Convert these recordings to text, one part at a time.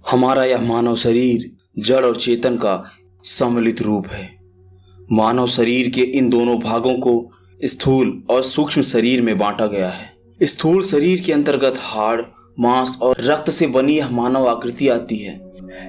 हमारा यह मानव शरीर जड़ और चेतन का सम्मिलित रूप है। मानव शरीर के इन दोनों भागों को स्थूल और सूक्ष्म शरीर में बांटा गया है। स्थूल शरीर के अंतर्गत हाड़, मांस और रक्त से बनी यह मानव आकृति आती है,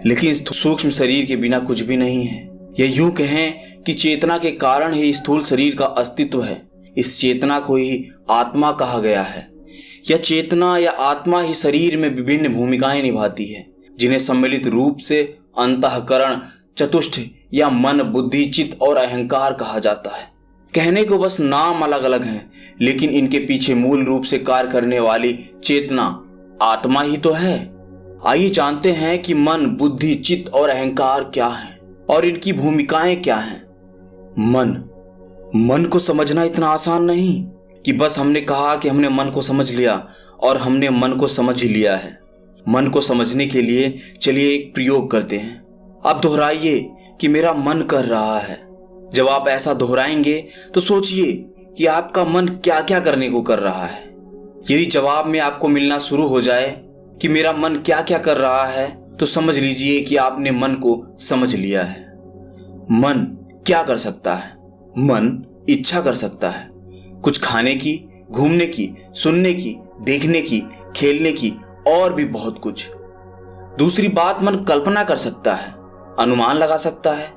लेकिन सूक्ष्म शरीर के बिना कुछ भी नहीं है। यह यूं कहें कि चेतना के कारण ही स्थूल शरीर का अस्तित्व है। इस चेतना को ही आत्मा कहा गया है। यह चेतना या आत्मा ही शरीर में विभिन्न भूमिकाएं निभाती है, जिन्हें सम्मिलित रूप से अंतःकरण, चतुष्ट या मन, बुद्धि, चित्त और अहंकार कहा जाता है। कहने को बस नाम अलग अलग हैं, लेकिन इनके पीछे मूल रूप से कार्य करने वाली चेतना आत्मा ही तो है। आइए जानते हैं कि मन, बुद्धि, चित्त और अहंकार क्या हैं और इनकी भूमिकाएं क्या हैं। मन को समझना इतना आसान नहीं कि बस हमने कहा कि हमने मन को समझ लिया और हमने मन को समझ ही लिया है। मन को समझने के लिए चलिए एक प्रयोग करते हैं। आप दोहराइए कि मेरा मन कर रहा है। जब आप ऐसा दोहराएंगे तो सोचिए कि आपका मन क्या क्या करने को कर रहा है। यदि जवाब में आपको मिलना शुरू हो जाए कि मेरा मन क्या क्या कर रहा है, तो समझ लीजिए कि आपने मन को समझ लिया है। मन क्या कर सकता है? मन इच्छा कर सकता है, कुछ खाने की, घूमने की, सुनने की, देखने की, खेलने की और भी बहुत कुछ। दूसरी बात, मन कल्पना कर सकता है, अनुमान लगा सकता है।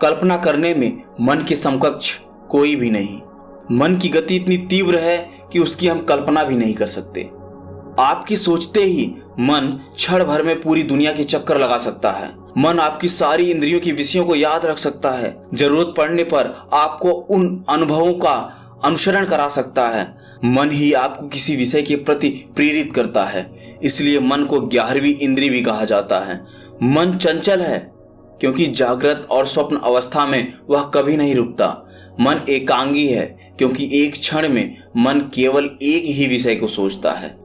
कल्पना करने में मन के समकक्ष कोई भी नहीं। मन की गति इतनी तीव्र है कि उसकी हम कल्पना भी नहीं कर सकते। आपकी सोचते ही मन क्षण भर में पूरी दुनिया के चक्कर लगा सकता है। मन आपकी सारी इंद्रियों के विषयों को याद रख सकता है। जरूरत पड़ने पर आपको उन अनुभवों का अनुसरण करा सकता है। मन ही आपको किसी विषय के प्रति प्रेरित करता है। इसलिए मन को 11वीं इंद्रिय भी कहा जाता है। मन चंचल है क्योंकि जागृत और स्वप्न अवस्था में वह कभी नहीं रुकता। मन एकांगी है क्योंकि एक क्षण में मन केवल एक ही विषय को सोचता है।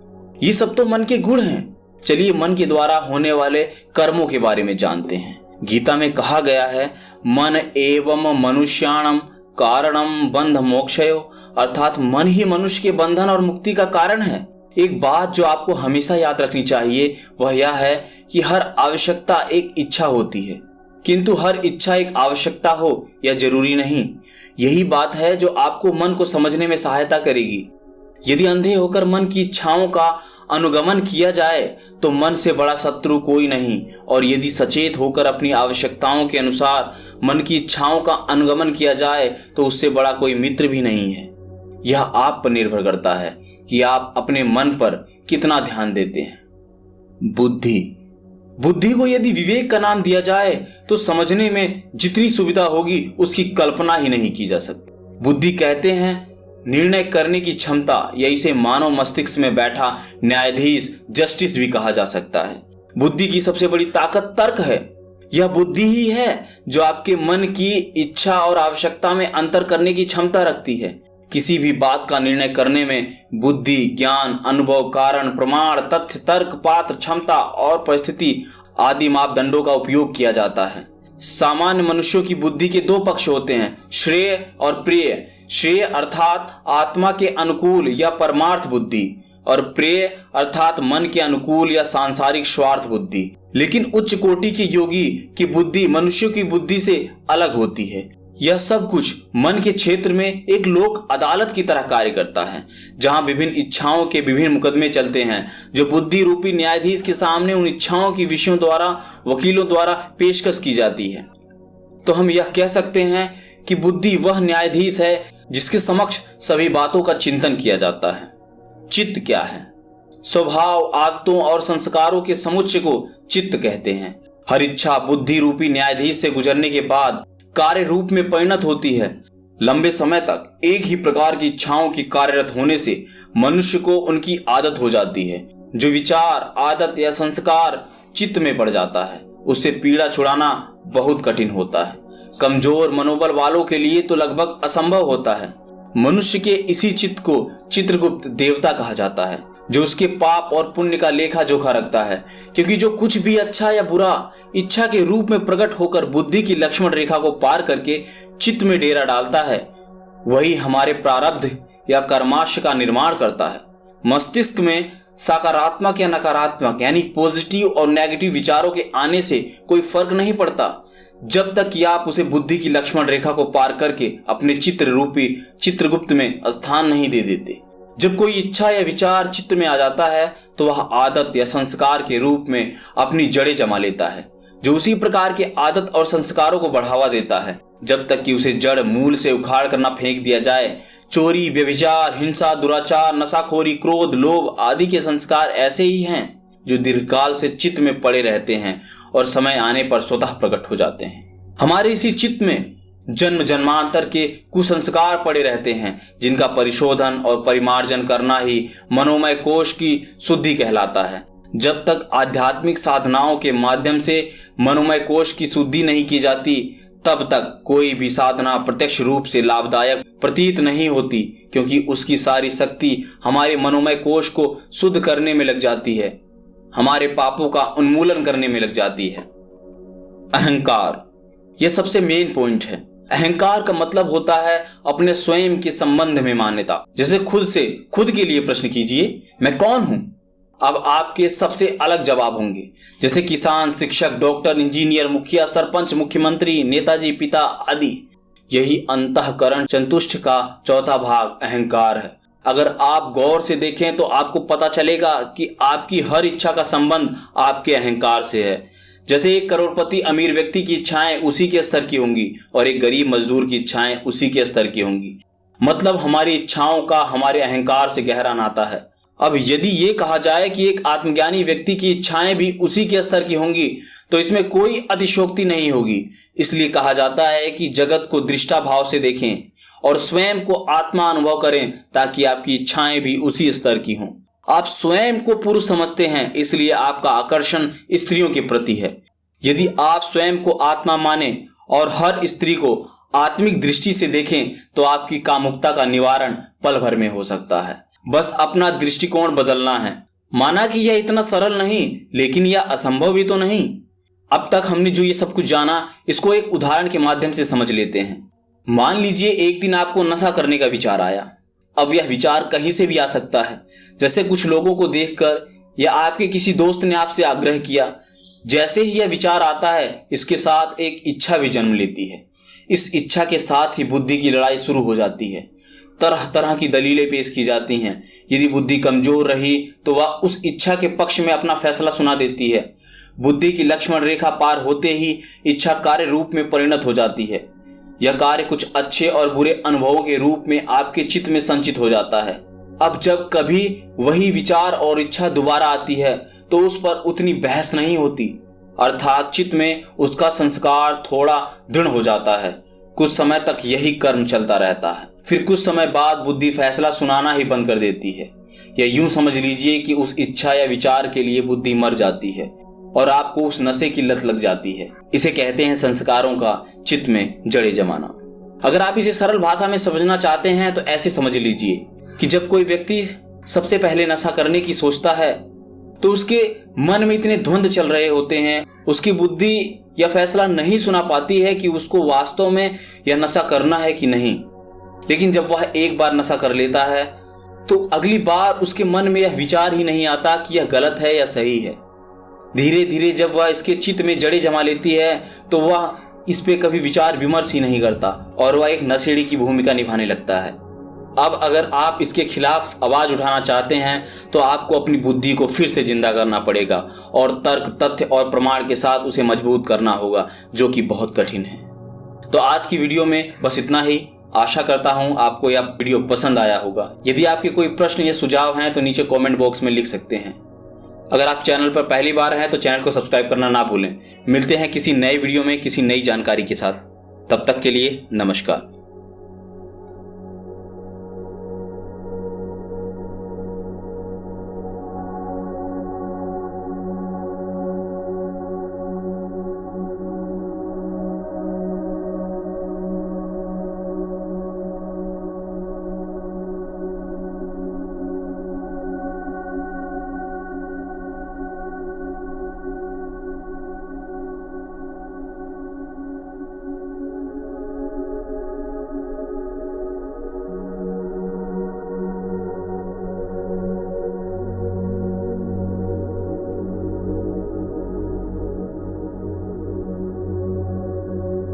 ये सब तो मन के गुण हैं। चलिए मन के द्वारा होने वाले कर्मों के बारे में जानते हैं। गीता में कहा गया है, मन एवं मनुष्याणम कारणम बंध मोक्षयो, अर्थात मन ही मनुष्य के बंधन और मुक्ति का कारण है। एक बात जो आपको हमेशा याद रखनी चाहिए वह यह है कि हर आवश्यकता एक इच्छा होती है, किंतु हर इच्छा एक आवश्यकता हो यह जरूरी नहीं। यही बात है जो आपको मन को समझने में सहायता करेगी। यदि अंधे होकर मन की इच्छाओं का अनुगमन किया जाए तो मन से बड़ा शत्रु कोई नहीं, और यदि सचेत होकर अपनी आवश्यकताओं के अनुसार मन की इच्छाओं का अनुगमन किया जाए तो उससे बड़ा कोई मित्र भी नहीं है। यह आप पर निर्भर करता है कि आप अपने मन पर कितना ध्यान देते हैं। बुद्धि को यदि विवेक का नाम दिया जाए तो समझने में जितनी सुविधा होगी उसकी कल्पना ही नहीं की जा सकती। बुद्धि कहते हैं निर्णय करने की क्षमता, या इसे मानव मस्तिष्क में बैठा न्यायाधीश, जस्टिस भी कहा जा सकता है। बुद्धि की सबसे बड़ी ताकत तर्क है। यह बुद्धि ही है जो आपके मन की इच्छा और आवश्यकता में अंतर करने की क्षमता रखती है। किसी भी बात का निर्णय करने में बुद्धि, ज्ञान, अनुभव, कारण, प्रमाण, तथ्य, तर्क, पात्र, क्षमता और परिस्थिति आदि मापदंडों का उपयोग किया जाता है। सामान्य मनुष्यों की बुद्धि के दो पक्ष होते हैं, श्रेय और प्रिय। श्रेय अर्थात आत्मा के अनुकूल या परमार्थ बुद्धि, और प्रिय अर्थात मन के अनुकूल या सांसारिक स्वार्थ बुद्धि। लेकिन उच्च कोटि के योगी की बुद्धि मनुष्यों की बुद्धि से अलग होती है। यह सब कुछ मन के क्षेत्र में एक लोक अदालत की तरह कार्य करता है, जहां विभिन्न इच्छाओं के विभिन्न मुकदमे चलते हैं, जो बुद्धि रूपी न्यायाधीश के सामने उन इच्छाओं की विषयों द्वारा, वकीलों द्वारा पेशकश की जाती है। तो हम यह कह सकते हैं कि बुद्धि वह न्यायाधीश है जिसके समक्ष सभी बातों का चिंतन किया जाता है। चित्त क्या है? स्वभाव, आदतों और संस्कारों के समुच्चय को चित्त कहते हैं। हर इच्छा बुद्धि रूपी न्यायाधीश से गुजरने के बाद कार्य रूप में परिणत होती है। लंबे समय तक एक ही प्रकार की इच्छाओं की कार्यरत होने से मनुष्य को उनकी आदत हो जाती है। जो विचार, आदत या संस्कार चित्त में पड़ जाता है, उससे पीड़ा छुड़ाना बहुत कठिन होता है। कमजोर मनोबल वालों के लिए तो लगभग असंभव होता है। मनुष्य के इसी चित्त को चित्रगुप्त देवता कहा जाता है, जो उसके पाप और पुण्य का लेखा जोखा रखता है, क्योंकि जो कुछ भी अच्छा या बुरा इच्छा के रूप में प्रकट होकर बुद्धि की लक्ष्मण रेखा को पार करके चित्त में डेरा डालता है, वही हमारे प्रारब्ध या कर्माशय का निर्माण करता है। मस्तिष्क में सकारात्मक या नकारात्मक यानी पॉजिटिव और नेगेटिव विचारों के आने से कोई फर्क नहीं पड़ता, जब तक कि आप उसे बुद्धि की लक्ष्मण रेखा को पार करके अपने चित्र रूपी चित्रगुप्त में स्थान नहीं दे देते। जब कोई इच्छा या विचार चित्त में आ जाता है तो वह आदत या संस्कार के रूप में अपनी जड़ें जमा लेता है, जो उसी प्रकार के आदत और संस्कारों को बढ़ावा देता है जब तक कि उसे जड़ मूल से उखाड़ कर न फेंक दिया जाए। चोरी, व्यभिचार, हिंसा, दुराचार, नशाखोरी, क्रोध, लोभ आदि के संस्कार ऐसे ही हैं जो दीर्घकाल से चित्त में पड़े रहते हैं और समय आने पर स्वतः प्रकट हो जाते हैं। हमारे इसी चित्त में जन्म जन्मांतर के कुसंस्कार पड़े रहते हैं, जिनका परिशोधन और परिमार्जन करना ही मनोमय कोश की शुद्धि कहलाता है। जब तक आध्यात्मिक साधनाओं के माध्यम से मनोमय कोश की शुद्धि नहीं की जाती, तब तक कोई भी साधना प्रत्यक्ष रूप से लाभदायक प्रतीत नहीं होती, क्योंकि उसकी सारी शक्ति हमारे मनोमय कोश को शुद्ध करने में लग जाती है, हमारे पापों का उन्मूलन करने में लग जाती है। अहंकार, यह सबसे मेन पॉइंट है। अहंकार का मतलब होता है अपने स्वयं के संबंध में मान्यता। जैसे खुद से खुद के लिए प्रश्न कीजिए, मैं कौन हूं? अब आपके सबसे अलग जवाब होंगे, जैसे किसान, शिक्षक, डॉक्टर, इंजीनियर, मुखिया, सरपंच, मुख्यमंत्री, नेताजी, पिता आदि। यही अंतःकरण संतुष्ट का चौथा भाग अहंकार है। अगर आप गौर से देखें तो आपको पता चलेगा कि आपकी हर इच्छा का संबंध आपके अहंकार से है। जैसे एक करोड़पति अमीर व्यक्ति की इच्छाएं उसी के स्तर की होंगी और एक गरीब मजदूर की इच्छाएं उसी के स्तर की होंगी। मतलब हमारी इच्छाओं का हमारे अहंकार से गहरा नाता है। अब यदि ये कहा जाए कि एक आत्मज्ञानी व्यक्ति की इच्छाएं भी उसी के स्तर की होंगी, तो इसमें कोई अतिशयोक्ति नहीं होगी। इसलिए कहा जाता है कि जगत को दृष्टा भाव से देखें और स्वयं को आत्मा अनुभव करें, ताकि आपकी इच्छाएं भी उसी स्तर की हों। आप स्वयं को पुरुष समझते हैं, इसलिए आपका आकर्षण स्त्रियों के प्रति है। यदि आप स्वयं को आत्मा माने और हर स्त्री को आत्मिक दृष्टि से देखें, तो आपकी कामुकता का निवारण पल भर में हो सकता है। बस अपना दृष्टिकोण बदलना है। माना कि यह इतना सरल नहीं, लेकिन यह असंभव भी तो नहीं। अब तक हमने जो ये सब कुछ जाना, इसको एक उदाहरण के माध्यम से समझ लेते हैं। मान लीजिए एक दिन आपको नशा करने का विचार आया। अब यह विचार कहीं से भी आ सकता है, जैसे कुछ लोगों को देखकर या आपके किसी दोस्त ने आपसे आग्रह किया। जैसे ही यह विचार आता है, इसके साथ एक इच्छा भी जन्म लेती है। इस इच्छा के साथ ही बुद्धि की लड़ाई शुरू हो जाती है। तरह तरह की दलीलें पेश की जाती हैं। यदि बुद्धि कमजोर रही तो वह उस इच्छा के पक्ष में अपना फैसला सुना देती है। बुद्धि की लक्ष्मण रेखा पार होते ही इच्छा कार्य रूप में परिणत हो जाती है। यह कार्य कुछ अच्छे और बुरे अनुभवों के रूप में आपके चित्त में संचित हो जाता है। अब जब कभी वही विचार और इच्छा दोबारा आती है तो उस पर उतनी बहस नहीं होती, अर्थात चित्त में उसका संस्कार थोड़ा दृढ़ हो जाता है। कुछ समय तक यही कर्म चलता रहता है। फिर कुछ समय बाद बुद्धि फैसला सुनाना ही बंद कर देती है। या यूं समझ लीजिए कि उस इच्छा या विचार के लिए बुद्धि मर जाती है और आपको उस नशे की लत लग जाती है। इसे कहते हैं संस्कारों का चित्त में जड़ें जमाना। अगर आप इसे सरल भाषा में समझना चाहते हैं तो ऐसे समझ लीजिए कि जब कोई व्यक्ति सबसे पहले नशा करने की सोचता है तो उसके मन में इतने द्वंद्व चल रहे होते हैं, उसकी बुद्धि यह फैसला नहीं सुना पाती है कि उसको वास्तव में यह नशा करना है कि नहीं। लेकिन जब वह एक बार नशा कर लेता है तो अगली बार उसके मन में यह विचार ही नहीं आता कि यह गलत है या सही है। धीरे धीरे जब वह इसके चित्त में जड़ें जमा लेती है तो वह इस पे कभी विचार विमर्श ही नहीं करता और वह एक नशेड़ी की भूमिका निभाने लगता है। अब अगर आप इसके खिलाफ आवाज उठाना चाहते हैं तो आपको अपनी बुद्धि को फिर से जिंदा करना पड़ेगा और तर्क, तथ्य और प्रमाण के साथ उसे मजबूत करना होगा, जो कि बहुत कठिन है। तो आज की वीडियो में बस इतना ही। आशा करता हूं आपको यह वीडियो पसंद आया होगा। यदि आपके कोई प्रश्न या सुझाव हैं तो नीचे कमेंट बॉक्स में लिख सकते हैं। अगर आप चैनल पर पहली बार हैं तो चैनल को सब्सक्राइब करना ना भूलें। मिलते हैं किसी नए वीडियो में किसी नई जानकारी के साथ। तब तक के लिए नमस्कार।